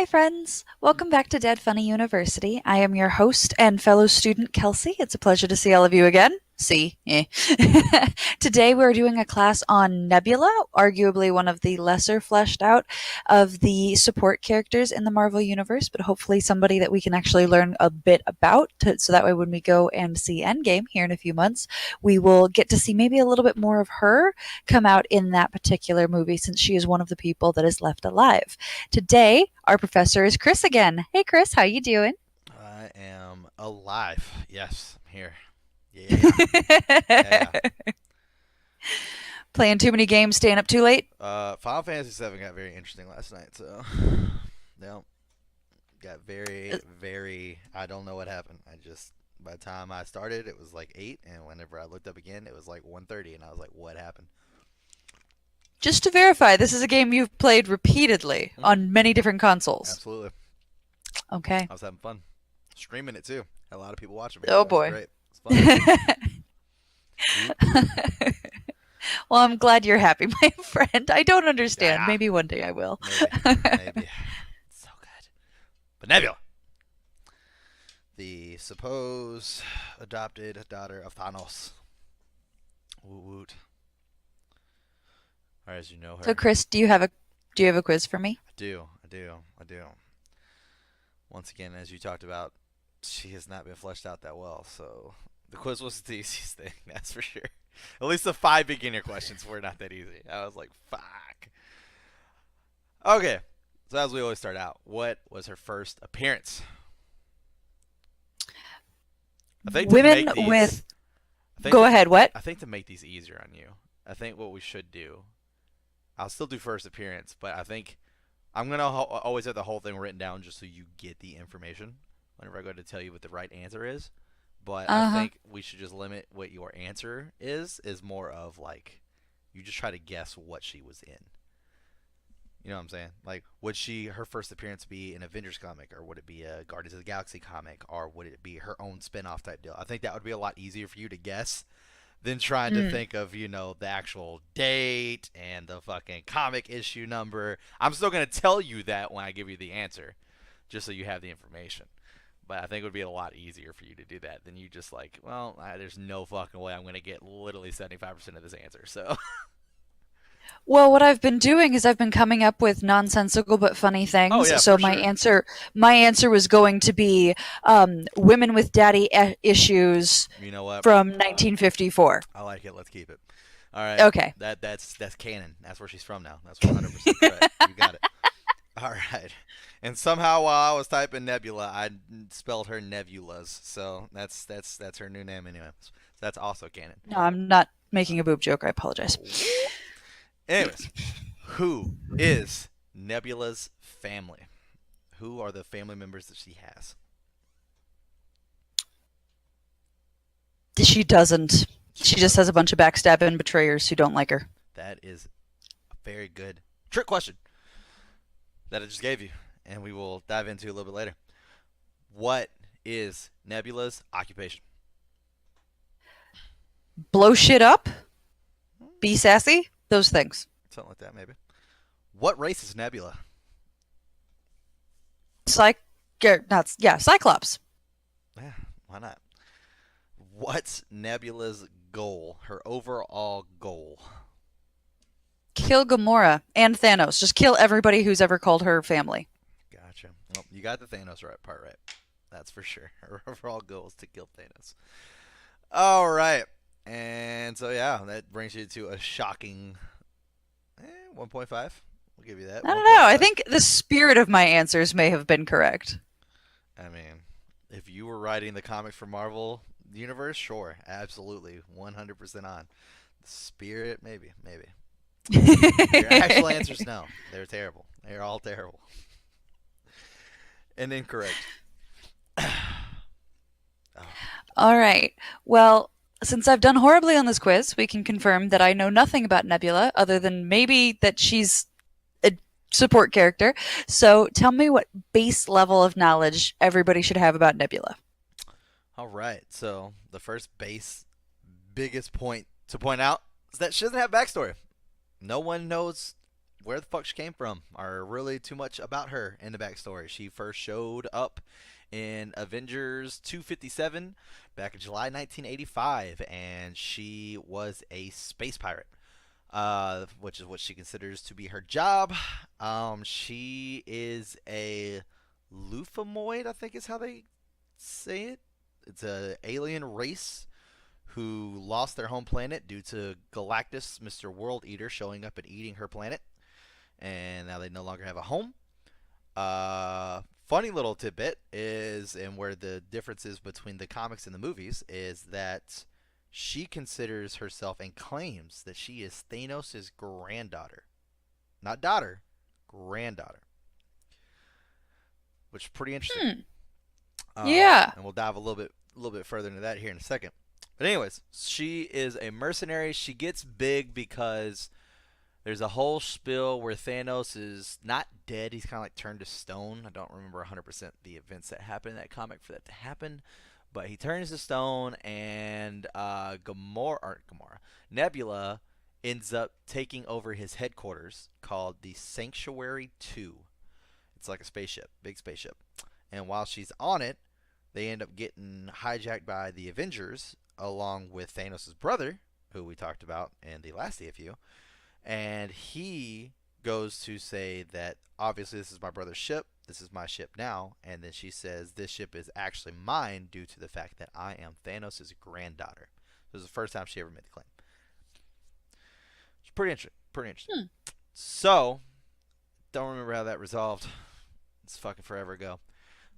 Hi, friends. Welcome back to Dead Funny University. I am your host and fellow student, Kelsey. It's a pleasure to see all of you again. See, eh. Today we're doing a class on Nebula, arguably one of the lesser fleshed out of the support characters in the Marvel Universe, but hopefully somebody that we can actually learn a bit about, so that way when we go and see Endgame here in a few months, we will get to see maybe a little bit more of her come out in that particular movie, since she is one of the people that is left alive. Today, our professor is Chris again. Hey, Chris, how you doing? I am alive. Yes, I'm here. Yeah, yeah. Playing too many games, staying up too late? Final Fantasy VII got very interesting last night, so yeah, got very, Uh, very. I don't know what happened. I just by the time I started, it was like 8, and whenever I looked up again, it was like 1:30, and I was like, "What happened?" Just to verify, this is a game you've played repeatedly Hmm. on many different consoles. Absolutely, Okay. I was having fun streaming it too. Had a lot of people watching me. Oh It was boy. great. It's fun. Woot woot. Well, I'm glad you're happy, my friend. I don't Yeah, understand. yeah. Maybe one day I will. Maybe, maybe. So good. But Nebula, the supposed adopted daughter of Thanos. Woot woot. Or as you know So, her. Chris, do you have a quiz for me? I do, I do, I do. Once again, as you talked about, she has not been fleshed out that well, so the quiz was the easiest thing, that's for sure. At least the 5 beginner questions were not that easy. I was like, fuck. Okay, so as we always start out, what was her first appearance? I think to Women make these, with. I think Go to, ahead. What? I think to make these easier on you, I think what we should do, I'll still do first appearance, but I think I'm gonna always have the whole thing written down just so you get the information whenever I go to tell you what the right answer is. But I Uh huh. think we should just limit what your answer is more of like you just try to guess what she was in. You know what I'm saying? Like, would she her first appearance be an Avengers comic, or would it be a Guardians of the Galaxy comic, or would it be her own spin-off type deal? I think that would be a lot easier for you to guess than trying to Mm. think of, the actual date and the fucking comic issue number. I'm still going to tell you that when I give you the answer, just so you have the information. But I think it would be a lot easier for you to do that than you just like, well, there's no fucking way I'm going to get literally 75% of this answer. So, Well, what I've been doing is I've been coming up with nonsensical but funny oh, things. yeah, So for my sure. answer was going to be women with daddy issues You know what? from 1954. I like it. Let's keep it. All right. Okay. That's canon. That's where she's from now. That's 100% correct. You got it. All right. And somehow while I was typing Nebula, I spelled her Nebulas. So that's her new name anyway. So that's also canon. No, I'm not making a boob joke. I apologize. Oh. Anyways, who is Nebula's family? Who are the family members that she has? She doesn't. She She just has a doesn't. bunch of backstabbing betrayers who don't like her. That is a very good trick question that I just gave you, and we will dive into a little bit later. What is Nebula's occupation? Blow shit up, Hmm, be sassy, those things. something like that, maybe. What race is Nebula? Psych, not yeah, Cyclops. Yeah, why not? What's Nebula's goal? Her overall goal? Kill Gamora and Thanos. Just kill everybody who's ever called her family. Gotcha. Well, you got the Thanos right part right. That's for sure. Her overall goal is to kill Thanos. All right. And so, yeah, that brings you to a shocking 1.5. We'll give you that. I don't know. I 1.5. think the spirit of my answers may have been correct. I mean, if you were writing the comics for Marvel Universe, sure. Absolutely. 100% on. The spirit, maybe. Maybe. Your actual answers, no. They're terrible. They're all terrible. And incorrect. Oh, All right. Well, since I've done horribly on this quiz, we can confirm that I know nothing about Nebula other than maybe that she's a support character. So tell me what base level of knowledge everybody should have about Nebula. all right. So, the first biggest point to point out is that she doesn't have backstory. No one knows where the fuck she came from or really too much about her in the backstory. She first showed up in Avengers 257 back in July 1985, and she was a space pirate, which is what she considers to be her job. She is a Lufamoid, I think is how they say it. It's an alien race who lost their home planet due to Galactus, Mr. World Eater, showing up and eating her planet, and now they no longer have a home. Funny little tidbit is, and where the difference is between the comics and the movies, is that she considers herself and claims that she is Thanos' granddaughter. Not daughter, granddaughter. Which is pretty interesting. Yeah. And we'll dive a little bit further into that here in a second. But anyways, she is a mercenary. She gets big because there's a whole spill where Thanos is not dead. He's kind of like turned to stone. I don't remember 100% the events that happened in that comic for that to happen. But he turns to stone, and Nebula ends up taking over his headquarters called the Sanctuary 2. It's like a spaceship, big spaceship. And while she's on it, they end up getting hijacked by the Avengers along with Thanos' brother, who we talked about in the last AFU. And he goes to say that obviously this is my brother's ship, this is my ship now, and then she says this ship is actually mine due to the fact that I am Thanos' granddaughter. This is the first time she ever made the claim. It's pretty interesting. Pretty interesting. So, don't remember how that resolved. It's fucking forever ago.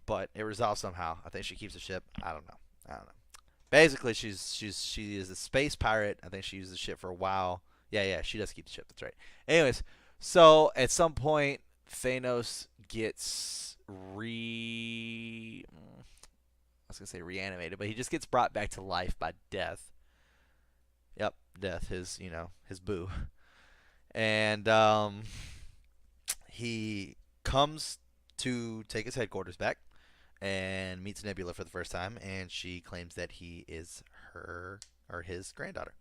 But it resolved somehow. I think she keeps the ship. I don't know. Basically, she is a space pirate. I think she used the ship for a while. Yeah, she does keep the ship. That's right. Anyways, so at some point, Thanos gets reanimated, but he just gets brought back to life by Death. Yep, Death, his boo. And he comes to take his headquarters back and meets Nebula for the first time, and she claims that he is his granddaughter.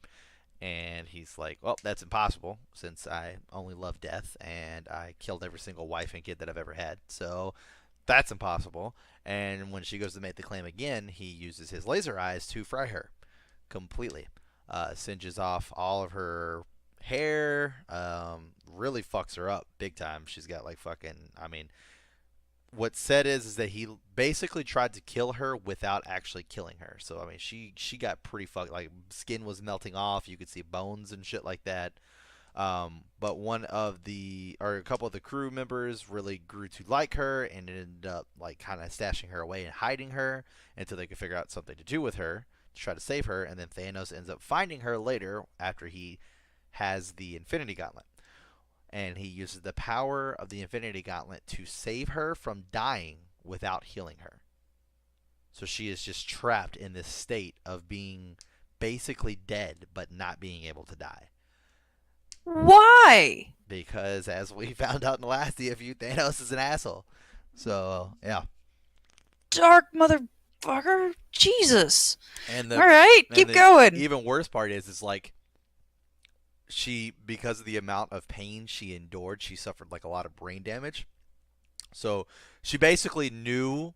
And he's like, well, that's impossible since I only love death and I killed every single wife and kid that I've ever had. So that's impossible. And when she goes to make the claim again, he uses his laser eyes to fry her completely. Singes off all of her hair, really fucks her up big time. She's got like fucking, what's said is that he basically tried to kill her without actually killing her. So she got pretty fucked. Like skin was melting off. You could see bones and shit like that. But a couple of the crew members really grew to like her and ended up like kind of stashing her away and hiding her until they could figure out something to do with her to try to save her. And then Thanos ends up finding her later after he has the Infinity Gauntlet. And he uses the power of the Infinity Gauntlet to save her from dying without healing her. So she is just trapped in this state of being basically dead but not being able to die. Why? Because as we found out in the last DFU, Thanos is an asshole. So, yeah. Dark motherfucker. Jesus. And all right, keep going. The even worse part is like, because of the amount of pain she endured, she suffered like a lot of brain damage. So she basically knew,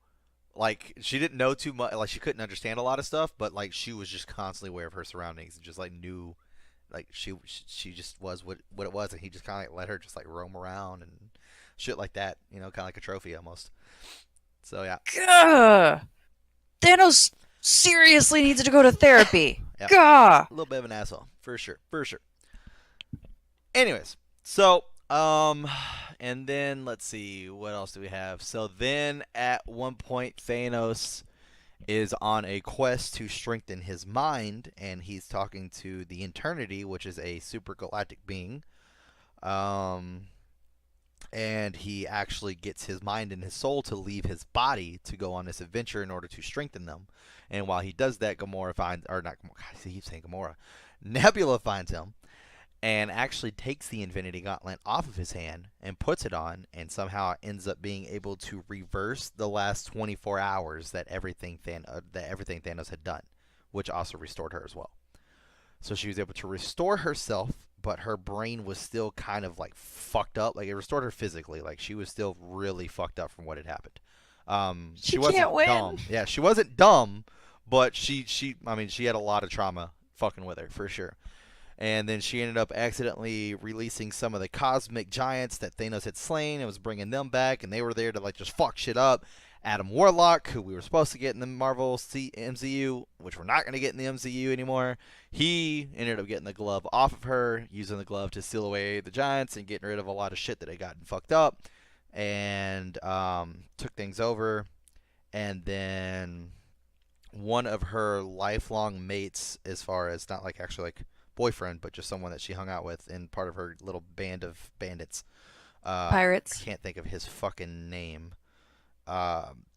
like, she didn't know too much, like she couldn't understand a lot of stuff, but like she was just constantly aware of her surroundings and just like knew, like she just was what it was, and he just kind of like let her just like roam around and shit like that, kind of like a trophy almost. So yeah. Gah. Thanos seriously needs to go to therapy. Yep. Gah. A little bit of an asshole, for sure. Anyways, so, and then let's see, what else do we have? So then at one point, Thanos is on a quest to strengthen his mind, and he's talking to the Eternity, which is a super galactic being. And he actually gets his mind and his soul to leave his body to go on this adventure in order to strengthen them. And while he does that, Nebula finds him and actually takes the Infinity Gauntlet off of his hand and puts it on, and somehow ends up being able to reverse the last 24 hours that everything Thanos had done, which also restored her as well. So she was able to restore herself but her brain was still kind of like fucked up. Like it restored her physically. Like she was still really fucked up from what had happened. She She can't wasn't win. dumb. Yeah, she wasn't dumb, but I mean, she had a lot of trauma fucking with her for sure. And then she ended up accidentally releasing some of the cosmic giants that Thanos had slain and was bringing them back, and they were there to like just fuck shit up. Adam Warlock, who we were supposed to get in the MCU, which we're not going to get in the MCU anymore, he ended up getting the glove off of her, using the glove to seal away the giants and getting rid of a lot of shit that had gotten fucked up, and took things over. And then one of her lifelong mates, as far as not like actually like boyfriend, but just someone that she hung out with in part of her little band of bandits. I Pirates. can't think of his fucking name.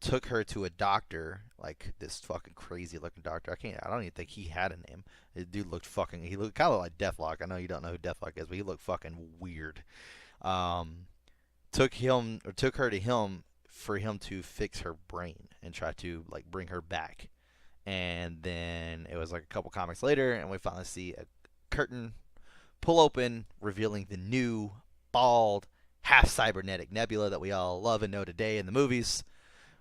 Took her to a doctor, like this fucking crazy looking doctor. I don't even think he had a name. The dude looked fucking. He looked kind of like Deathlock. I know you don't know who Deathlock is, but he looked fucking weird. Um, took her to him for him to fix her brain and try to like bring her back. And then it was like a couple comics later, and we finally see a curtain pull open, revealing the new bald, half cybernetic Nebula that we all love and know today in the movies,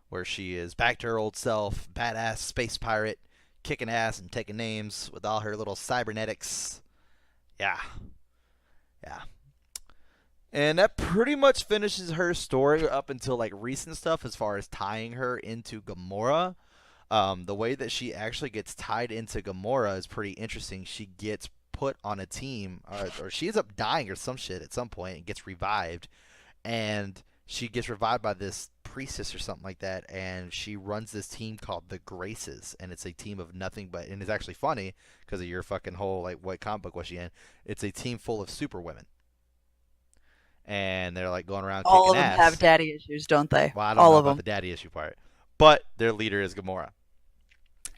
where she is back to her old self, badass space pirate, kicking ass and taking names with all her little cybernetics. Yeah, yeah. And that pretty much finishes her story up until like recent stuff as far as tying her into Gamora. The way that she actually gets tied into Gamora is pretty interesting. She gets put on a team, or she ends up dying or some shit at some point and gets revived. And she gets revived by this priestess or something like that. And she runs this team called the Graces. And it's a team of nothing but, and it's actually funny because of your fucking whole, like, what comic book was she in? It's a team full of super women. And they're like going around All kicking of them have ass. daddy issues, don't they? Well, I don't All know of about them. the daddy issue part. But their leader is Gamora.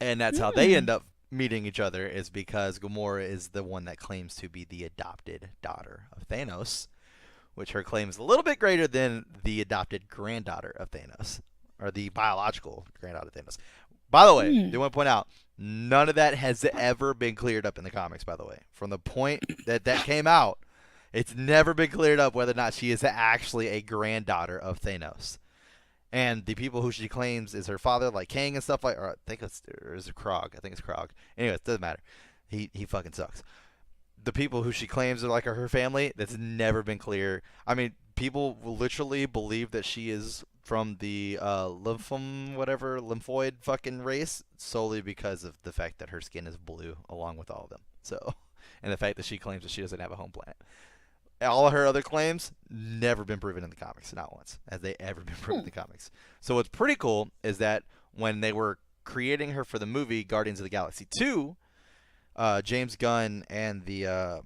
And that's how they Hmm. end up meeting each other, is because Gamora is the one that claims to be the adopted daughter of Thanos, which her claim is a little bit greater than the adopted granddaughter of Thanos, or the biological granddaughter of Thanos. By the way, Hmm. do want to point out, none of that has ever been cleared up in the comics, by the way. From the point that that came out, it's never been cleared up whether or not she is actually a granddaughter of Thanos. And the people who she claims is her father, like Kang and stuff like, or I think it's, or is it Krog? I think it's Krog. Anyway, it doesn't matter. He fucking sucks. The people who she claims are like her family, that's never been clear. I mean, people will literally believe that she is from the lymphoid fucking race solely because of the fact that her skin is blue along with all of them. So, and the fact that she claims that she doesn't have a home planet. All of her other claims never been proven in the comics, not once has they ever been proven in Hmm. the comics. So what's pretty cool is that when they were creating her for the movie Guardians of the Galaxy 2, James Gunn and the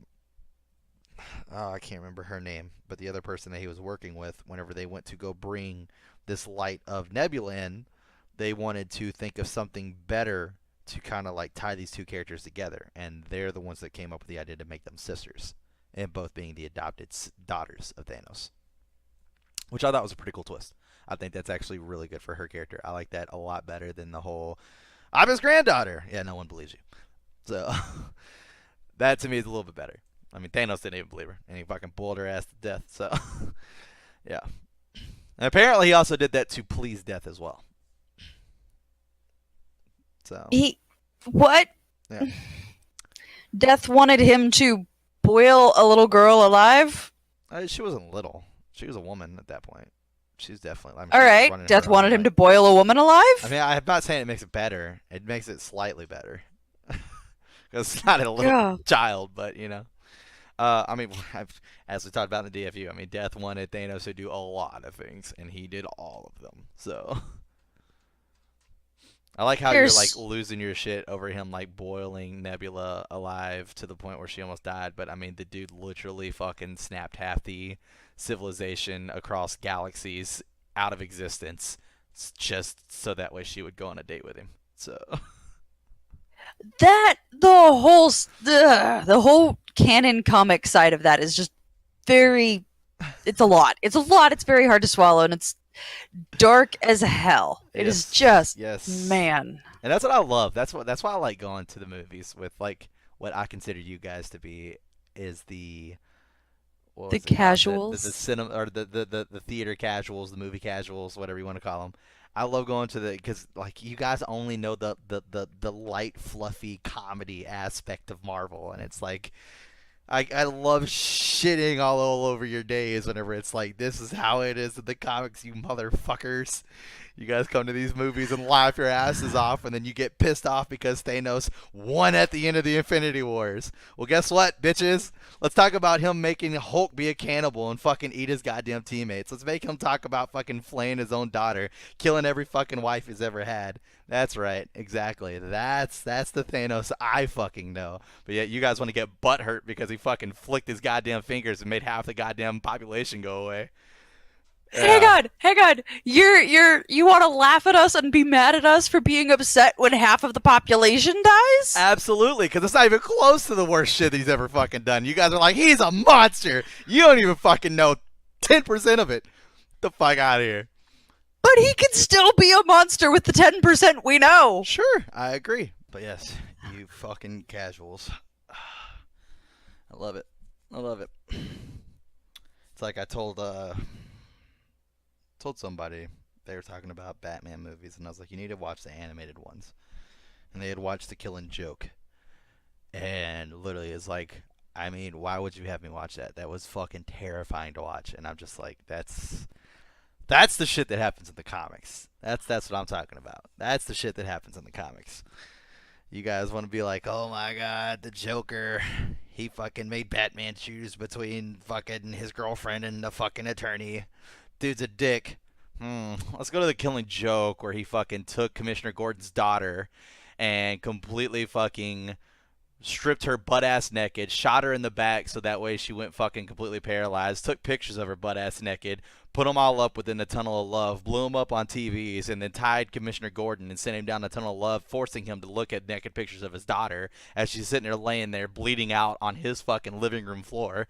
I can't remember her name, but the other person that he was working with, whenever they went to go bring this light of Nebula in, they wanted to think of something better to kind of like tie these two characters together, and they're the ones that came up with the idea to make them sisters, and both being the adopted daughters of Thanos, which I thought was a pretty cool twist. I think that's actually really good for her character. I like that a lot better than the whole "I'm his granddaughter." Yeah, no one believes you. So that to me is a little bit better. I mean, Thanos didn't even believe her, and he fucking boiled her ass to death. So yeah, and apparently he also did that to please Death as well. So He, what? yeah, Death wanted him to boil a little girl alive? she wasn't little. She was a woman at that point. She's definitely. I mean, All she was right. running Death her own wanted him like. to boil a woman I alive? mean, I'm not saying it makes it better. It makes it slightly better. Because it's not a little Yeah. child, but you know. I mean, as we talked about in the DFU, I mean, Death wanted Thanos to do a lot of things, and he did all of them. So I like how you're like Here's losing your shit over him like boiling Nebula alive to the point where she almost died. But I mean, the dude literally fucking snapped half the civilization across galaxies out of existence just so that way she would go on a date with him. So that the whole canon comic side of that is just very it's a lot. It's a lot. It's very hard to swallow and it's dark as hell. It is yes, just yes. man. And that's what I love. That's why I like going to the movies with like what I consider you guys to be is the what The was it called? The casuals. cinema or the theater casuals, the movie casuals, whatever you want to call them. I love going to the because like you guys only know the light, fluffy comedy aspect of Marvel, and it's like I love shitting all over your days whenever it's like this is how it is in the comics, you motherfuckers. You guys come to these movies and laugh your asses off, and then you get pissed off because Thanos won at the end of the Infinity Wars. Well, guess what, bitches? Let's talk about him making Hulk be a cannibal and fucking eat his goddamn teammates. Let's make him talk about fucking flaying his own daughter, killing every fucking wife he's ever had. That's right, exactly. That's the Thanos I fucking know. But yet you guys want to get butthurt because he fucking flicked his goddamn fingers and made half the goddamn population go away. Yeah. Hang on. You want to laugh at us and be mad at us for being upset when half of the population dies? Absolutely, because it's not even close to the worst shit that he's ever fucking done. You guys are like, he's a monster. You don't even fucking know 10% of it. Get the fuck out of here. But he can still be a monster with the 10% we know. Sure, I agree. But yes, you fucking casuals. I love it. I love it. It's like I told somebody they were talking about Batman movies, and I was like, you need to watch the animated ones. And they had watched The Killing Joke, and literally it's like, I mean, why would you have me watch that? That was fucking terrifying to watch, and I'm just like, that's the shit that happens in the comics. That's what I'm talking about. That's the shit that happens in the comics. You guys want to be like, oh my god, the Joker, he fucking made Batman choose between fucking his girlfriend and the fucking attorney. Dude's a dick. Let's go to The Killing Joke, where he fucking took Commissioner Gordon's daughter and completely fucking stripped her butt ass naked, shot her in the back so that way she went fucking completely paralyzed, took pictures of her butt ass naked, put them all up within the tunnel of love, blew them up on TVs, and then tied Commissioner Gordon and sent him down the tunnel of love, forcing him to look at naked pictures of his daughter as she's sitting there laying there bleeding out on his fucking living room floor.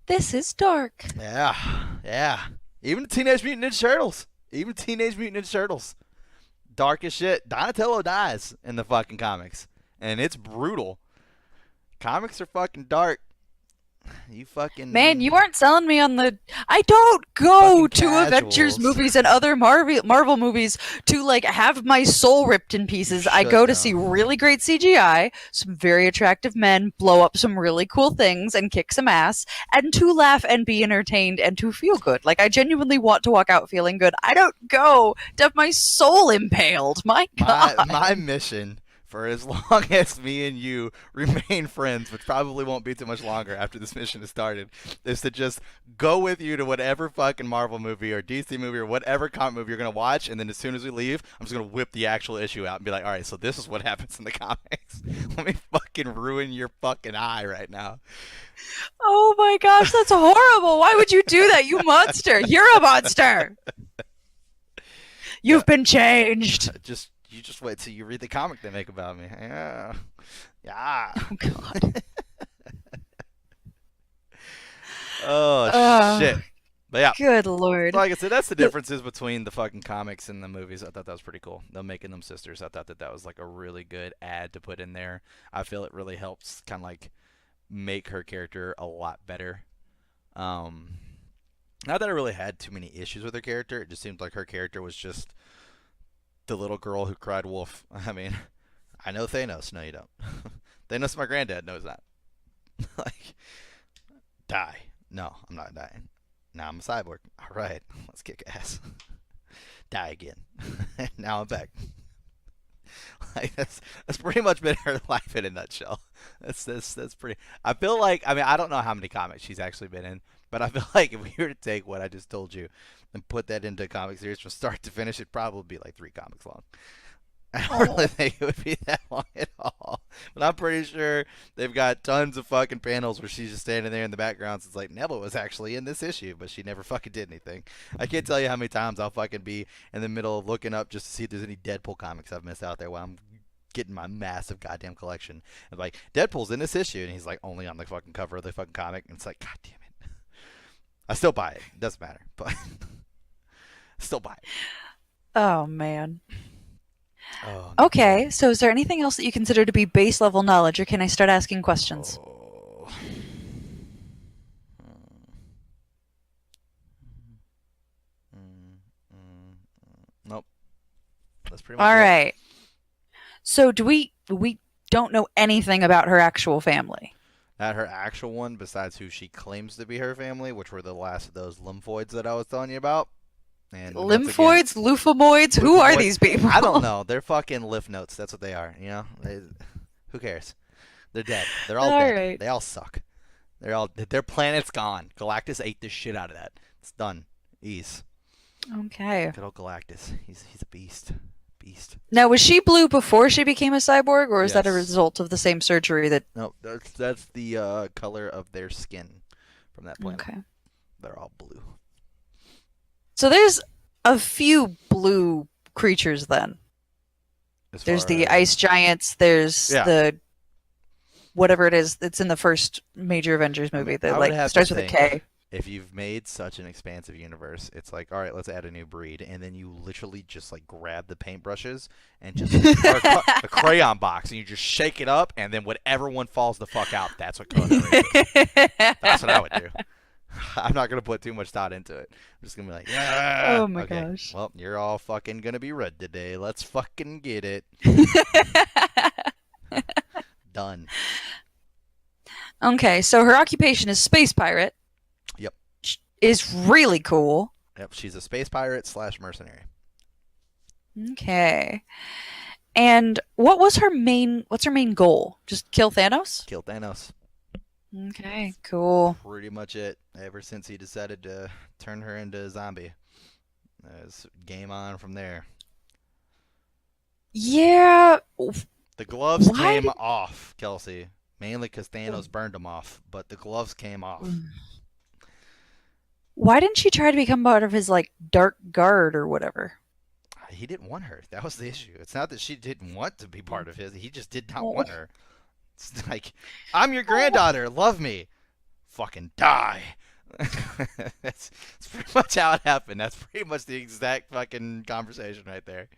This is dark. Yeah, yeah. Even Teenage Mutant Ninja Turtles. Even Teenage Mutant Ninja Turtles. Dark as shit. Donatello dies in the fucking comics. And it's brutal. Comics are fucking dark. You fucking... Man, you aren't selling me on the. I don't go Fucking to Avengers casuals. movies and other Marvel movies to like have my soul ripped in pieces. I should, go to though. see really great CGI, some very attractive men blow up some really cool things and kick some ass, and to laugh and be entertained and to feel good. Like I genuinely want to walk out feeling good. I don't go to have my soul impaled. My God. My mission for as long as me and you remain friends, which probably won't be too much longer after this mission is started, is to just go with you to whatever fucking Marvel movie or DC movie or whatever comic movie you're going to watch, and then as soon as we leave, I'm just going to whip the actual issue out and be like, alright, so this is what happens in the comics. Let me fucking ruin your fucking eye right now. Oh my gosh, that's horrible. Why would you do that, you monster? You're a monster. You've been changed. You just wait till you read the comic they make about me. Yeah. Yeah. Oh God. Oh, shit. But yeah. Good Lord. Like I said, that's the differences between the fucking comics and the movies. I thought that was pretty cool. Them making them sisters. I thought that was like a really good ad to put in there. I feel it really helps kind of like make her character a lot better. Not that I really had too many issues with her character. It just seemed like her character was just the little girl who cried wolf. I mean, I know Thanos. No, you don't. Thanos, my granddad, knows that. Like, die. No, I'm not dying. Now I'm a cyborg. All right, let's kick ass. Die again. Now I'm back. Like that's pretty much been her life in a nutshell. That's pretty. I feel like I don't know how many comics she's actually been in, but I feel like if we were to take what I just told you and put that into a comic series from start to finish, it'd probably be like 3 comics long. I don't really think it would be that long at all. But I'm pretty sure they've got tons of fucking panels where she's just standing there in the background. So it's like, Nebula was actually in this issue, but she never fucking did anything. I can't tell you how many times I'll fucking be in the middle of looking up just to see if there's any Deadpool comics I've missed out there while I'm getting my massive goddamn collection. And like, Deadpool's in this issue, and he's like only on the fucking cover of the fucking comic. And it's like, God damn it. I still buy it. It doesn't matter, but still buy it. Oh man. Oh, Nebula. Okay, so is there anything else that you consider to be base level knowledge, or can I start asking questions? Oh. Mm, mm, Nope. That's pretty much All it. right. So do we don't know anything about her actual family? Not her actual one, besides who she claims to be her family, which were the last of those lymphoids that I was telling you about. And once again, Lymphoids, leufomoids, who are lymphomoids. these people? I don't know. They're fucking lymph notes. That's what they are. Who cares? They're dead. They're all All dead. right. They all suck. Their planet's gone. Galactus ate the shit out of that. It's done. Ease. Okay. Good old Galactus. He's a beast. Beast. Now, was she blue before she became a cyborg, or is that a Yes. result of the same surgery that? No, that's the color of their skin from that planet. Okay. They're all blue. So there's a few blue creatures then. As There's far the as ice giants, there's yeah, the whatever it is that's in the first major Avengers I mean, movie that I would like have to starts with a think K. if you've made such an expansive universe, it's like, all right, let's add a new breed, and then you literally just like grab the paintbrushes and just or a crayon box, and you just shake it up, and then whatever one falls the fuck out, that's what color erases. That's what I would do. I'm not gonna put too much thought into it. I'm just gonna be like, yeah, Oh my okay. gosh. Well, you're all fucking gonna be red today. Let's fucking get it done. Okay, so her occupation is space pirate. Yep. Is really cool. Yep. She's a space pirate slash mercenary. Okay. And what's her main goal? Just kill Thanos? Kill Thanos. Okay, cool. Pretty much it. Ever since he decided to turn her into a zombie, it's game on from there. Yeah, The gloves why came did off, Kelsey, mainly because Thanos burned them off. But the gloves came off. why didn't she try to become part of his like dark guard or whatever? He didn't want her. That was the issue. It's not that she didn't want to be part of his. He just did not Oh. want her. It's like, I'm your granddaughter. Love me. Fucking die. That's pretty much how it happened. That's pretty much the exact fucking conversation right there.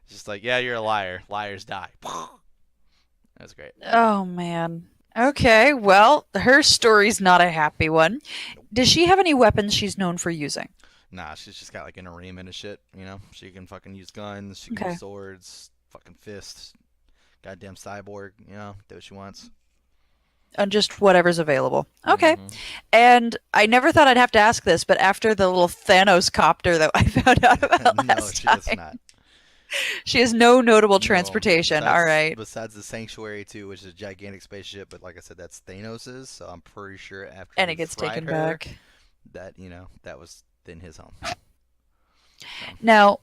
It's just like, yeah, you're a liar. Liars die. That was great. Oh man. Okay, well, her story's not a happy one. Does she have any weapons she's known for using? Nah, she's just got like an arraignment of shit. She can fucking use guns. She can Okay. use swords. Fucking fists. Goddamn cyborg. Do what she wants. And just whatever's available. Okay. Hmm. And I never thought I'd have to ask this, but after the little Thanos copter that I found out about No, last she does time, not. she has no notable No, transportation. All right. besides the Sanctuary too, which is a gigantic spaceship, but like I said, that's Thanos's. So I'm pretty sure after And he it gets fried taken her, back. that that was in his home. So Now,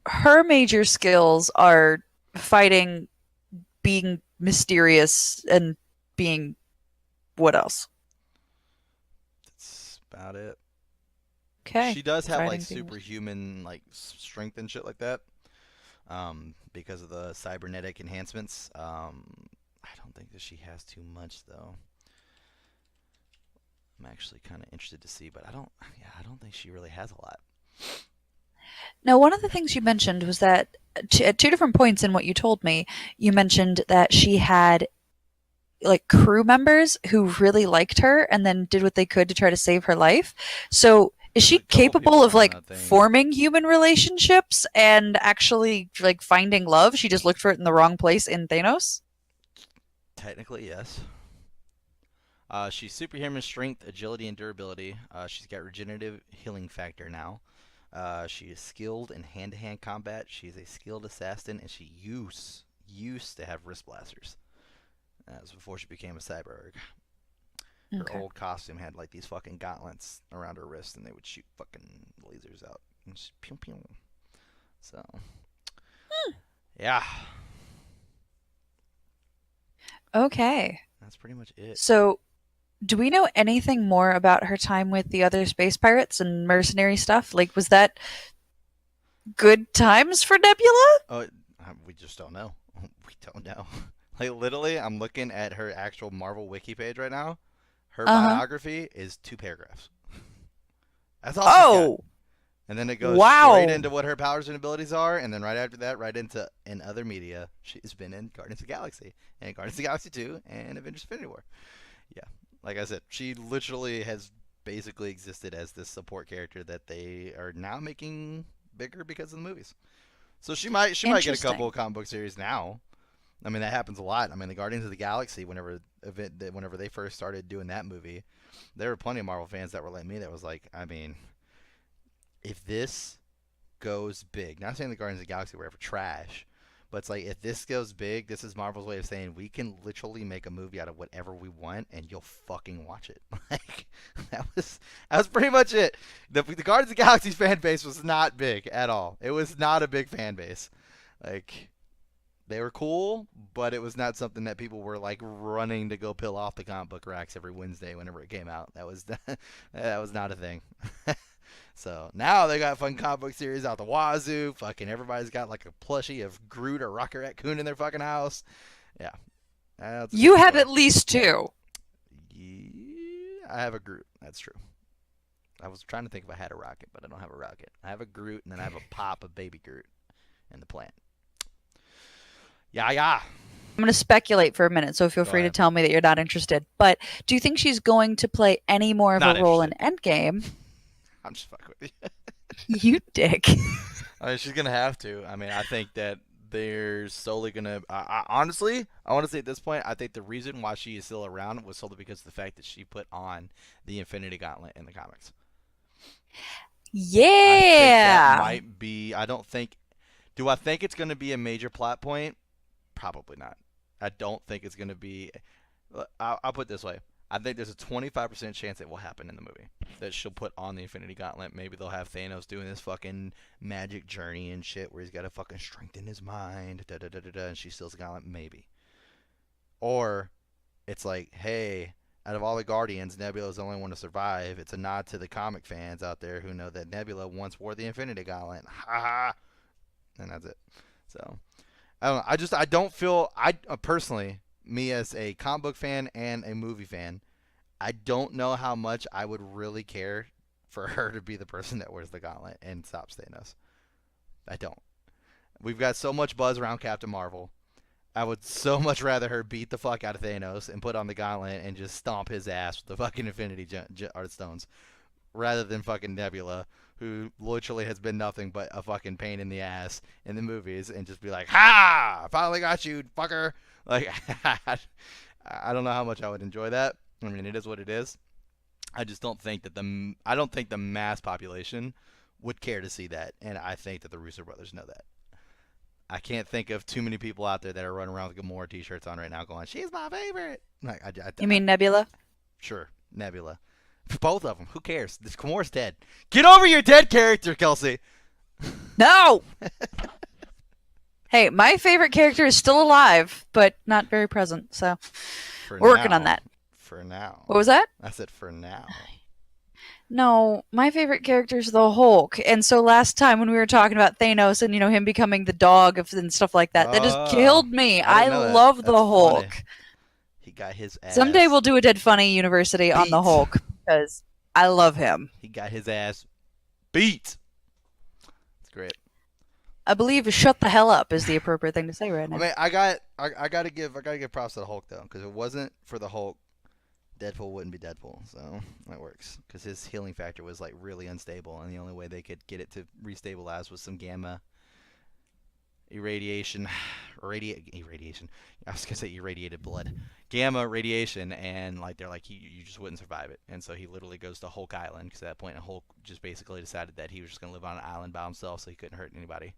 her major skills are fighting, being mysterious, and being what else? that's about it. Okay. She does have like Fighting, being superhuman like strength and shit like that. Because of the cybernetic enhancements. I don't think that she has too much though. I'm actually kind of interested to see, but I don't. Yeah, I don't think she really has a lot. Now, one of the things you mentioned was that at two different points in what you told me, you mentioned that she had like crew members who really liked her and then did what they could to try to save her life. So, is There's she a couple capable people of on like that thing. forming human relationships and actually like finding love? She just looked for it in the wrong place in Thanos? Technically, yes. She's superhuman strength, agility, and durability. She's got regenerative healing factor now. She is skilled in hand-to-hand combat. She's a skilled assassin, and she used to have wrist blasters. That was before she became a cyborg. Her Okay. old costume had like these fucking gauntlets around her wrist, and they would shoot fucking lasers out. And just pew pew. So yeah, Okay. that's pretty much it. So, do we know anything more about her time with the other space pirates and mercenary stuff? Like, was that good times for Nebula? Oh, we just don't know. We don't know. Like literally, I'm looking at her actual Marvel wiki page right now. Her Uh huh. biography is 2 paragraphs. That's all she's got. Oh, And then it goes straight Wow. into what her powers and abilities are, and then right after that, right into in other media. She's been in Guardians of the Galaxy, and Guardians of the Galaxy 2, and Avengers Infinity War. Yeah, like I said, she literally has basically existed as this support character that they are now making bigger because of the movies. So she might get a couple Interesting. of comic book series now. I mean, that happens a lot. I mean, the Guardians of the Galaxy, whenever they first started doing that movie, there were plenty of Marvel fans that were like me that was like, I mean, if this goes big, not saying the Guardians of the Galaxy were ever trash, but it's like if this goes big, this is Marvel's way of saying we can literally make a movie out of whatever we want, and you'll fucking watch it. Like that was pretty much it. The Guardians of the Galaxy's fan base was not big at all. It was not a big fan base. Like they were cool, but it was not something that people were like running to go peel off the comic book racks every Wednesday whenever it came out. That was not a thing. So now they got fucking comic book series out the wazoo. Fucking everybody's got like a plushie of Groot or Rocket Raccoon in their fucking house. Yeah, that's a You different have story. at least two. Yeah, I have a Groot. That's true. I was trying to think if I had a rocket, but I don't have a rocket. I have a Groot, and then I have a pop of baby Groot in the plant. Yeah, yeah. I'm going to speculate for a minute, so feel Go free to ahead. tell me that you're not interested. But do you think she's going to play any more of Not a role in interested. Endgame? I'm just fucking with you. You dick. I mean, she's gonna have to. I mean, I think that they're solely gonna. Honestly, I want to say at this point, I think the reason why she is still around was solely because of the fact that she put on the Infinity Gauntlet in the comics. I think that Yeah. might be. I don't think. Do I think it's gonna be a major plot point? Probably not. I don't think it's gonna be. I'll put it this way. I think there's a 25% chance it will happen in the movie. That she'll put on the Infinity Gauntlet. Maybe they'll have Thanos doing this fucking magic journey and shit where he's got to fucking strengthen his mind. Da da da da da. And she steals the gauntlet. Maybe. Or it's like, hey, out of all the Guardians, Nebula is the only one to survive. It's a nod to the comic fans out there who know that Nebula once wore the Infinity Gauntlet. Ha ha. And that's it. So I don't know. I don't feel personally, me as a comic book fan and a movie fan, I don't know how much I would really care for her to be the person that wears the gauntlet and stops Thanos. I don't. We've got so much buzz around Captain Marvel. I would so much rather her beat the fuck out of Thanos and put on the gauntlet and just stomp his ass with the fucking Infinity Art Stones rather than fucking Nebula, who literally has been nothing but a fucking pain in the ass in the movies, and just be like, "Ha! I finally got you, fucker!" Like, I don't know how much I would enjoy that. I mean, it is what it is. I just don't think that I don't think the mass population would care to see that, and I think that the Russo brothers know that. I can't think of too many people out there that are running around with Gamora t-shirts on right now, going, "She's my favorite." Like, You mean Nebula? sure, Nebula. Both of them. Who cares? This Gamora's dead. Get over your dead character, Kelsey. No! Hey, my favorite character is still alive, but not very present, so For we're working on now. that. For now. What was that? I said for now. No, my favorite character is the Hulk. And so last time when we were talking about Thanos and, him becoming the dog and stuff like that, that just Oh, killed me. I I didn't know that. love the That's Hulk. funny. He got his Someday ass we'll do a Dead Funny University on the beat. Hulk because I love him. He got his ass beat. It's great. I believe "shut the hell up" is the appropriate thing to say right I now. mean, I gotta give props to the Hulk though, because if it wasn't for the Hulk, Deadpool wouldn't be Deadpool. So that works, because his healing factor was like really unstable, and the only way they could get it to restabilize was some gamma irradiation, irradiation. I was gonna say irradiated blood, gamma radiation, and like they're like you just wouldn't survive it, and so he literally goes to Hulk Island, because at that point Hulk just basically decided that he was just gonna live on an island by himself, so he couldn't hurt anybody,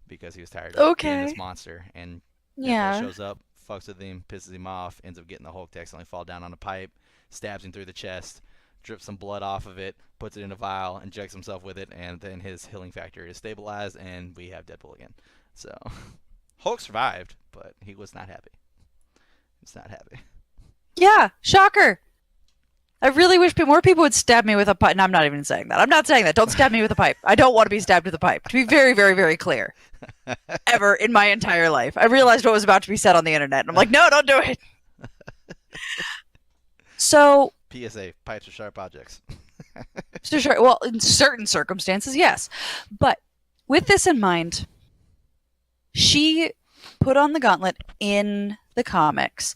because he was tired of being this Okay. monster. And Nebula Yeah. shows up, fucks with him, pisses him off, ends up getting the Hulk to accidentally fall down on a pipe, stabs him through the chest, drips some blood off of it, puts it in a vial, injects himself with it, and then his healing factor is stabilized, and we have Deadpool again. So Hulk survived, but he was not happy. He's not happy. Yeah. Shocker. I really wish more people would stab me with a pipe. No, I'm not even saying that. I'm not saying that. Don't stab me with a pipe. I don't want to be stabbed with a pipe. To be very, very, very clear. Ever in my entire life. I realized what was about to be said on the internet, and I'm like, no, don't do it. So, PSA: pipes are sharp objects. So sure. Well, in certain circumstances, yes. But with this in mind, she put on the gauntlet in the comics.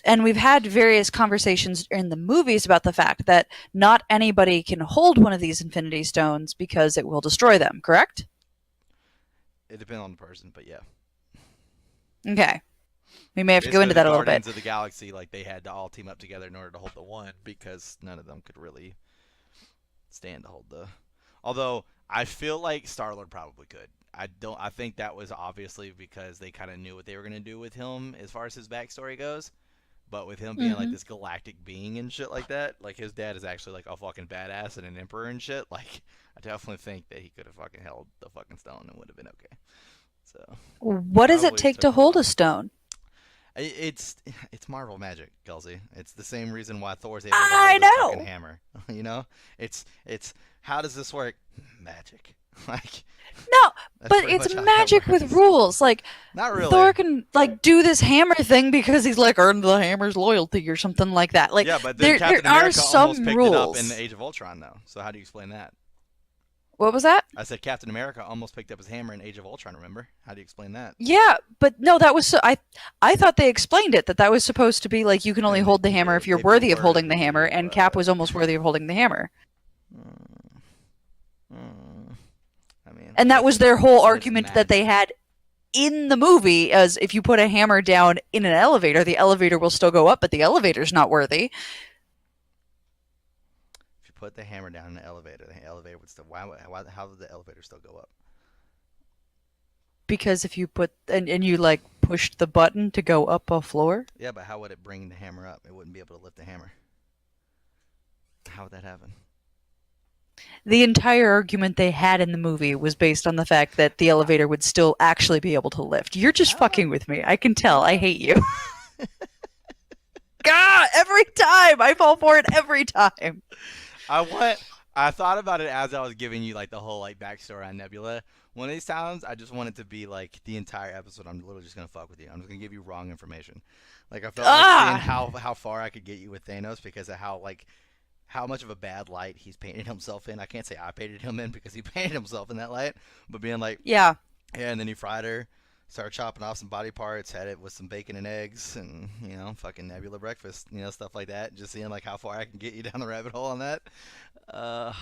And we've had various conversations in the movies about the fact that not anybody can hold one of these Infinity Stones because it will destroy them, correct? It depends on the person, but yeah. Okay. We may have to go Basically, into the that a little bit. Guardians of the Galaxy, like they had to all team up together in order to hold the one because none of them could really stand to hold the. Although I feel like Star Lord probably could. I don't. I think that was obviously because they kind of knew what they were gonna do with him as far as his backstory goes. But with him being like Hmm. this galactic being and shit like that, like his dad is actually like a fucking badass and an emperor and shit. Like I definitely think that he could have fucking held the fucking stone and would have been okay. So What does it probably take took to him a hold a while. stone? It's Marvel magic, Kelsey. It's the same reason why Thor's able to I hold his fucking know. hammer. You know, it's how does this work? Magic. Like No, that's but pretty it's much how that magic with works. rules. Like Not really. Thor can like do this hammer thing because he's like earned the hammer's loyalty or something like that. Like Yeah, but then there Captain are America almost some picked it up in the rules. Age of Ultron, though. So how do you explain that? What was that? I said Captain America almost picked up his hammer in Age of Ultron. Remember? How do you explain that? Yeah, but no, that was I thought they explained it that that was supposed to be like you can only And they hold the hammer if did. you're They worthy of reworded holding the hammer, it, and Cap but was almost worthy of holding the hammer. mm, mm, I mean, And that was their whole it's argument that they magic. had in the movie as if you put a hammer down in an elevator, the elevator will still go up, but the elevator's not worthy. If you put the hammer down in the elevator would still. How would the elevator still go up? Because if you put and you like pushed the button to go up a floor, Yeah, but how would it bring the hammer up? It wouldn't be able to lift the hammer. How would that happen? the entire argument they had in the movie was based on the fact that the elevator would still actually be able to lift. You're just Ah, fucking with me. I can tell. I ah. hate you. God, every time I fall for it every time. I want. I thought about it as I was giving you like the whole like backstory on Nebula. One of these times, I just want it to be like the entire episode. I'm literally just gonna fuck with you. I'm just gonna give you wrong information. Like I felt like seeing Ah, how far I could get you with Thanos because of how much of a bad light he's painted himself in. I can't say I painted him in because he painted himself in that light, but being like, yeah. yeah, and then he fried her, started chopping off some body parts, had it with some bacon and eggs, and fucking Nebula breakfast, stuff like that. Just seeing like how far I can get you down the rabbit hole on that. Uh,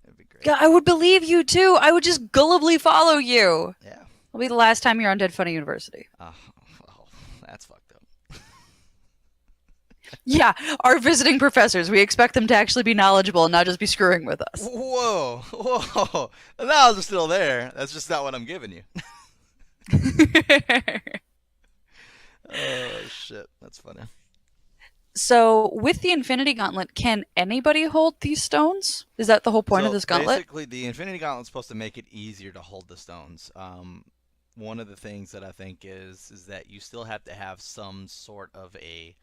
it'd be great. God, I would believe you too. I would just gullibly follow you. Yeah. It'll be the last time you're on Dead Funny University. Oh, oh, that's fucked up. Yeah, our visiting professors, we expect them to actually be knowledgeable and not just be screwing with us. Whoa, whoa. The knowledge is still there. That's just not what I'm giving you. Oh shit, that's funny. So, with the Infinity Gauntlet, can anybody hold these stones? Is that the whole point of So this gauntlet? basically, the Infinity Gauntlet's supposed to make it easier to hold the stones. One of the things that I think is that you still have to have some sort of a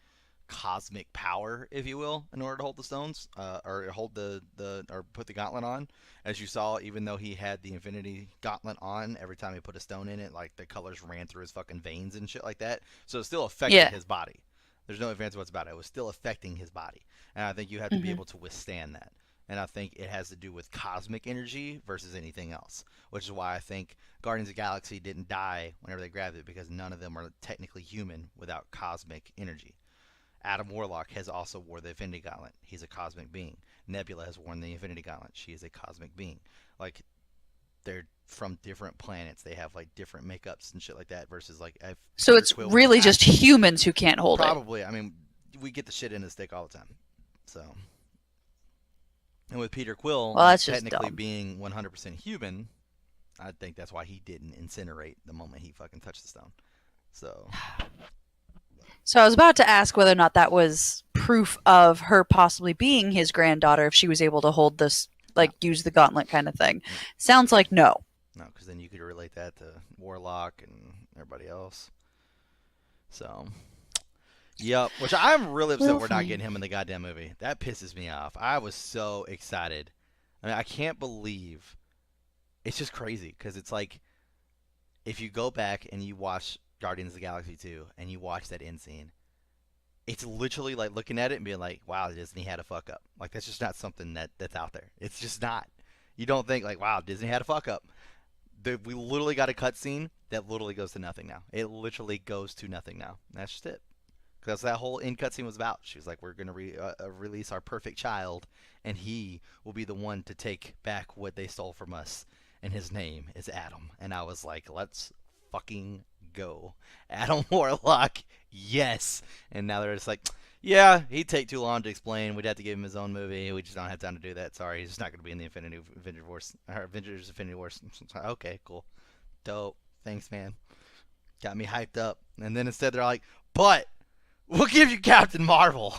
cosmic power, if you will, in order to hold the stones, or hold or put the gauntlet on. As you saw, even though he had the Infinity Gauntlet on, every time he put a stone in it, like the colors ran through his fucking veins and shit like that. So it still affected Yeah. his body. There's no advance what's about it. It was still affecting his body, and I think you have to be Hmm. able to withstand that. And I think it has to do with cosmic energy versus anything else, which is why I think Guardians of the Galaxy didn't die whenever they grabbed it because none of them are technically human without cosmic energy. Adam Warlock has also wore the Infinity Gauntlet. He's a cosmic being. Nebula has worn the Infinity Gauntlet. She is a cosmic being. Like they're from different planets. They have like different makeups and shit like that. Versus like if So, Peter it's Quill was really just actually humans who can't hold it. probably. I mean, we get the shit in the stick all the time. So and with Peter Quill Well, that's just technically dumb. being 100% human, I think that's why he didn't incinerate the moment he fucking touched the stone. So So, I was about to ask whether or not that was proof of her possibly being his granddaughter if she was able to hold this, no, like, use the gauntlet kind of thing. no, Sounds like no. no, because then you could relate that to Warlock and everybody else. So yep, which I'm really upset We'll we're not find. getting him in the goddamn movie. That pisses me off. I was so excited. I mean, I can't believe it's just crazy because it's like if you go back and you watch Guardians of the Galaxy 2 and you watch that end scene, it's literally like looking at it and being like, wow, Disney had a fuck up. Like that's just not something that's out there. It's just not. You don't think like, wow, Disney had a fuck up. We literally got a cutscene that literally goes to nothing now. It literally goes to nothing now. That's just it. Because that whole end cutscene was about. She was like, we're gonna release our perfect child, and he will be the one to take back what they stole from us. And his name is Adam. And I was like, let's fucking go, Adam Warlock. Yes. And now they're just like, yeah, he'd take too long to explain. We'd have to give him his own movie. We just don't have time to do that. Sorry, he's just not going to be in the Avengers Infinity Wars. Okay, cool, dope. Thanks, man. Got me hyped up. And then instead they're like, but we'll give you Captain Marvel.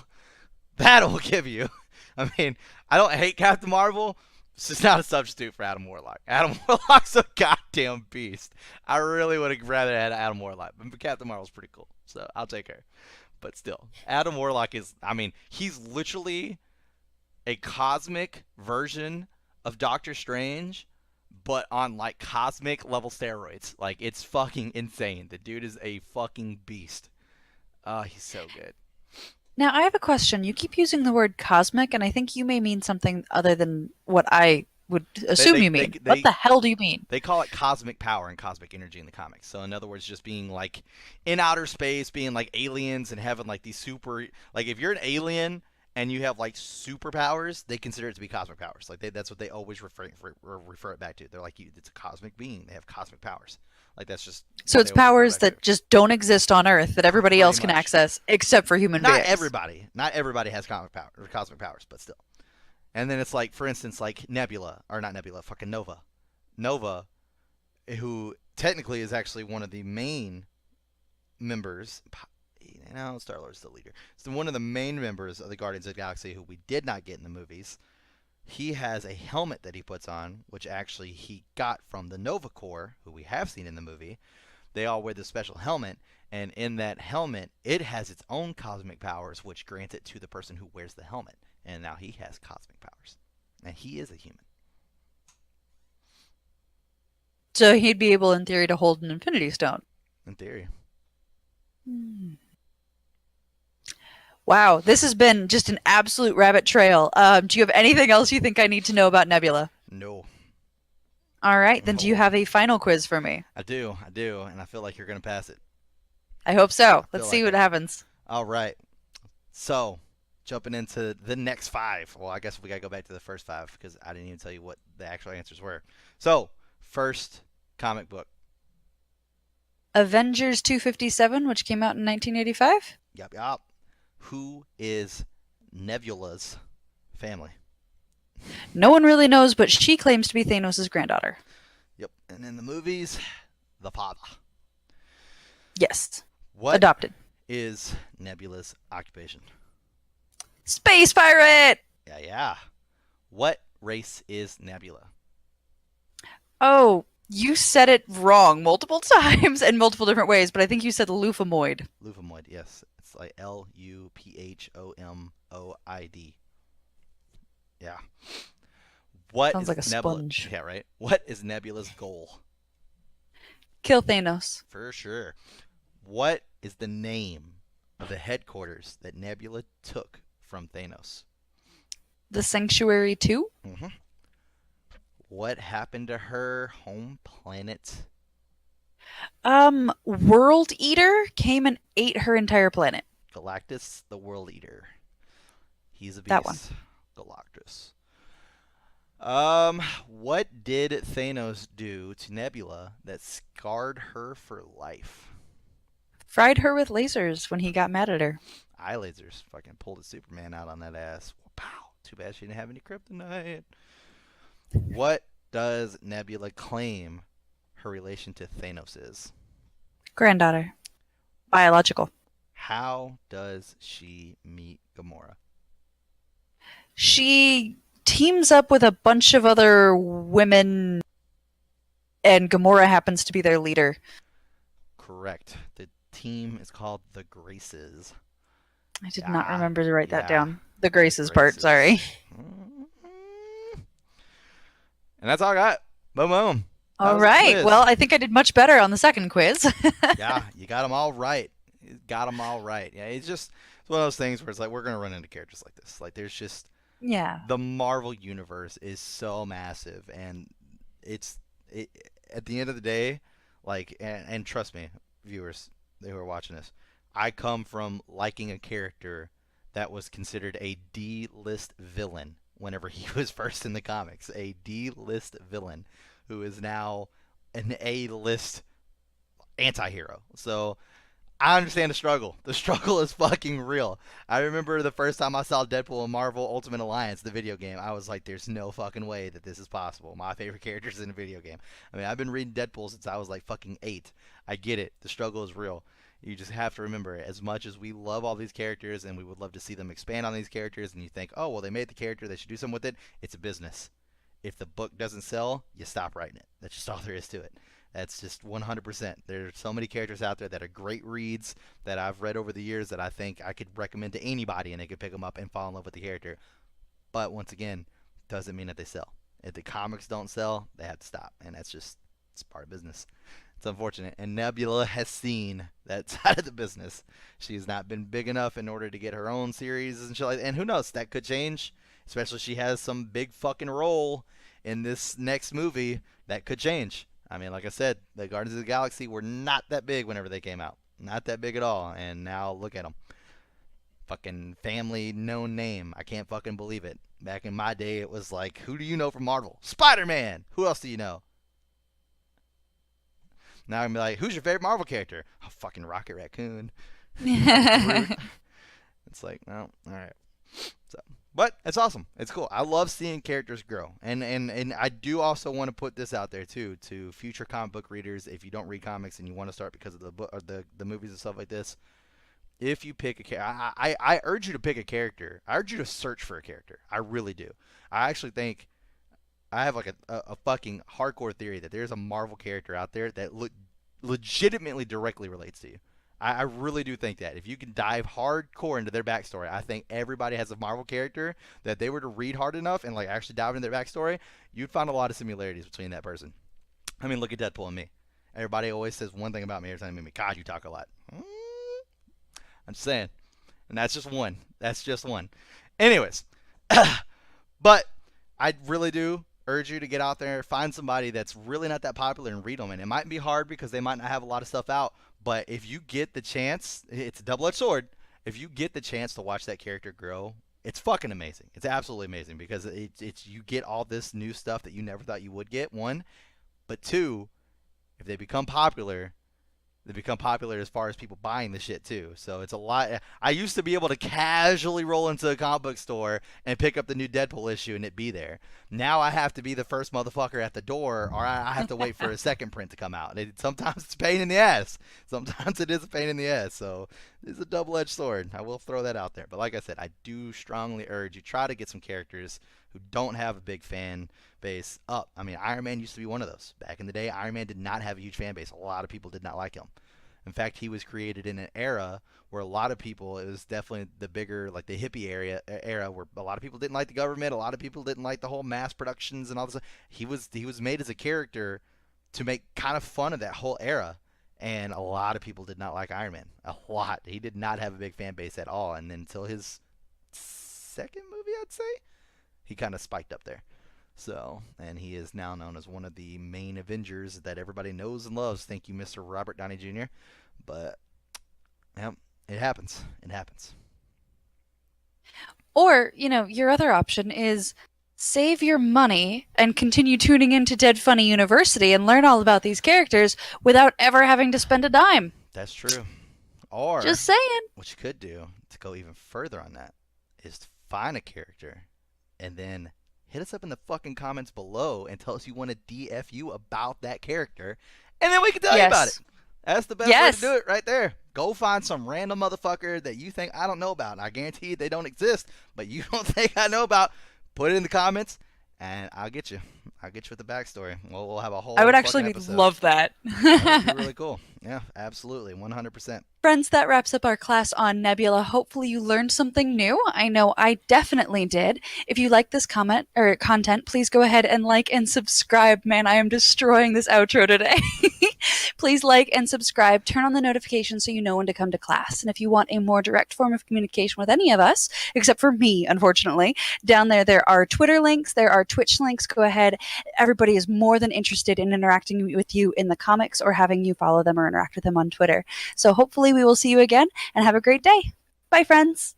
That will give you. I mean, I don't hate Captain Marvel. It's just not a substitute for Adam Warlock. Adam Warlock's a goddamn beast. I really would have rather had Adam Warlock, but Captain Marvel's pretty cool, so I'll take her. But still, Adam Warlock is, I mean, he's literally a cosmic version of Doctor Strange, but on like cosmic level steroids. Like, it's fucking insane. The dude is a fucking beast. He's so good. Now, I have a question. You keep using the word cosmic, and I think you may mean something other than what I would assume you mean. What the hell do you mean? They call it cosmic power and cosmic energy in the comics. So in other words, just being like in outer space, being like aliens and having like these super, like if you're an alien and you have like superpowers, they consider it to be cosmic powers. Like that's what they always refer it back to. They're like, it's a cosmic being. They have cosmic powers. Like that's just so it's powers that just don't exist on Earth that everybody else can access except for human beings. Not everybody has cosmic powers, but still. And then it's like, for instance, like Nebula, or not Nebula, fucking Nova. Nova, who technically is actually one of the main members. You know, Star-Lord's the leader. It's one of the main members of the Guardians of the Galaxy who we did not get in the movies. He has a helmet that he puts on, which actually he got from the Nova Corps, who we have seen in the movie. They all wear this special helmet, and in that helmet, it has its own cosmic powers, which grants it to the person who wears the helmet. And now he has cosmic powers. And he is a human. So he'd be able, in theory, to hold an Infinity Stone. In theory. Wow, this has been just an absolute rabbit trail. Do you have anything else you think I need to know about Nebula? No. All right, then do you have a final quiz for me? I do, and I feel like you're going to pass it. I hope so. Let's see what happens. All right. So, jumping into the next 5. Well, I guess we got to go back to the first 5 because I didn't even tell you what the actual answers were. So, first comic book. Avengers 257, which came out in 1985? Yup. Who is Nebula's family? No one really knows, but she claims to be Thanos' granddaughter. Yep. And in the movies, the father. Yes. What adopted is Nebula's occupation? Space pirate! Yeah. What race is Nebula? Oh, you said it wrong multiple times in multiple different ways, but I think you said Lufamoid. Lufamoid, yes. It's like Luphomid. Yeah. What sounds is like a Nebula? sponge. Yeah, right. What is Nebula's goal? Kill Thanos. For sure. What is the name of the headquarters that Nebula took from Thanos? The Sanctuary 2? Mm-hmm. What happened to her home planet? World Eater came and ate her entire planet. Galactus, the World Eater. He's a beast. That one. Galactus. What did Thanos do to Nebula that scarred her for life? Fried her with lasers when he got mad at her. Eye lasers. Fucking pulled a Superman out on that ass. Pow. Too bad she didn't have any kryptonite. What does Nebula claim her relation to Thanos is? Granddaughter. Biological. How does she meet Gamora? She teams up with a bunch of other women, and Gamora happens to be their leader. Correct. The team is called the Graces. I did not remember to write that down. The Graces part, sorry. And that's all I got. Boom, boom. All right. Well, I think I did much better on the second quiz. Yeah, you got them all right. Yeah, it's one of those things where it's like we're gonna run into characters like this. Like there's just Yeah. the Marvel universe is so massive, and it's it, at the end of the day, like, and trust me, viewers who are watching this, I come from liking a character that was considered a D-list villain whenever he was first in the comics, a D-list villain who is now an A-list anti-hero. So I understand the struggle. The struggle is fucking real. I remember the first time I saw Deadpool in Marvel Ultimate Alliance, the video game. I was like, there's no fucking way that this is possible. My favorite characters in a video game. I mean, I've been reading Deadpool since I was like fucking 8. I get it. The struggle is real. You just have to remember, as much as we love all these characters and we would love to see them expand on these characters, and you think, oh, well, they made the character, they should do something with it, it's a business. If the book doesn't sell, you stop writing it. That's just all there is to it. That's just 100%. There's so many characters out there that are great reads that I've read over the years that I think I could recommend to anybody and they could pick them up and fall in love with the character. But once again, doesn't mean that they sell. If the comics don't sell, they have to stop, and that's just it's part of business. It's unfortunate, and Nebula has seen that side of the business. She's not been big enough in order to get her own series and shit like that. And who knows, that could change. Especially if she has some big fucking role in this next movie, that could change. I mean, like I said, the Guardians of the Galaxy were not that big whenever they came out. Not that big at all. And now look at them. Fucking family known name. I can't fucking believe it. Back in my day, it was like, who do you know from Marvel? Spider-Man. Who else do you know? Now I'm like, who's your favorite Marvel character? Oh, fucking Rocket Raccoon. Groot. It's like, well, all right. So, but it's awesome. It's cool. I love seeing characters grow, and I do also want to put this out there too to future comic book readers. If you don't read comics and you want to start because of the book or the movies and stuff like this, if you pick a character, I urge you to pick a character. I urge you to search for a character. I really do. I actually think I have like a fucking hardcore theory that there's a Marvel character out there that legitimately directly relates to you. I really do think that. If you can dive hardcore into their backstory, I think everybody has a Marvel character that they were to read hard enough and like actually dive into their backstory, you'd find a lot of similarities between that person. I mean, look at Deadpool and me. Everybody always says one thing about me every time they meet me. God, you talk a lot. I'm just saying. And that's just one. That's just one. Anyways, but I really do urge you to get out there, find somebody that's really not that popular and read them. And it might be hard because they might not have a lot of stuff out. But if you get the chance, it's a double-edged sword. If you get the chance to watch that character grow, it's fucking amazing. It's absolutely amazing because it's you get all this new stuff that you never thought you would get. One, but two, if they become popular as far as people buying the shit too. So it's a lot. I used to be able to casually roll into a comic book store and pick up the new Deadpool issue and it be there. Now I have to be the first motherfucker at the door, or I have to wait for a second print to come out. Sometimes it's a pain in the ass. Sometimes it is a pain in the ass. So it's a double-edged sword. I will throw that out there. But like I said, I do strongly urge you try to get some characters who don't have a big fan base up. I mean, Iron Man used to be one of those. Back in the day, Iron Man did not have a huge fan base. A lot of people did not like him. In fact, he was created in an era where a lot of people, it was definitely the bigger, like the hippie era where a lot of people didn't like the government. A lot of people didn't like the whole mass productions and all this. He was made as a character to make kind of fun of that whole era. And a lot of people did not like Iron Man. A lot. He did not have a big fan base at all. And then until his second movie, I'd say, he kind of spiked up there. So, and he is now known as one of the main Avengers that everybody knows and loves. Thank you, Mr. Robert Downey Jr. But, yeah, it happens. It happens. Or, your other option is save your money and continue tuning into Dead Funny University and learn all about these characters without ever having to spend a dime. That's true. Or, just saying. What you could do to go even further on that is to find a character and then hit us up in the fucking comments below and tell us you want to DF you about that character, and then we can tell you about it. That's the best way to do it right there. Go find some random motherfucker that you think I don't know about, and I guarantee you they don't exist, but you don't think I know about. Put it in the comments, and I'll get you. I'll get you with the backstory. We'll have a whole I would actually episode. love that. That would be really cool. Yeah, absolutely, 100%. Friends, that wraps up our class on Nebula. Hopefully you learned something new. I know I definitely did. If you like this comment or content, please go ahead and like and subscribe. Man, I am destroying this outro today. Please like and subscribe. Turn on the notifications so you know when to come to class. And if you want a more direct form of communication with any of us, except for me, unfortunately, down there are Twitter links, there are Twitch links. Go ahead. Everybody is more than interested in interacting with you in the comics or having you follow them or interact with them on Twitter. So hopefully we will see you again and have a great day. Bye, friends.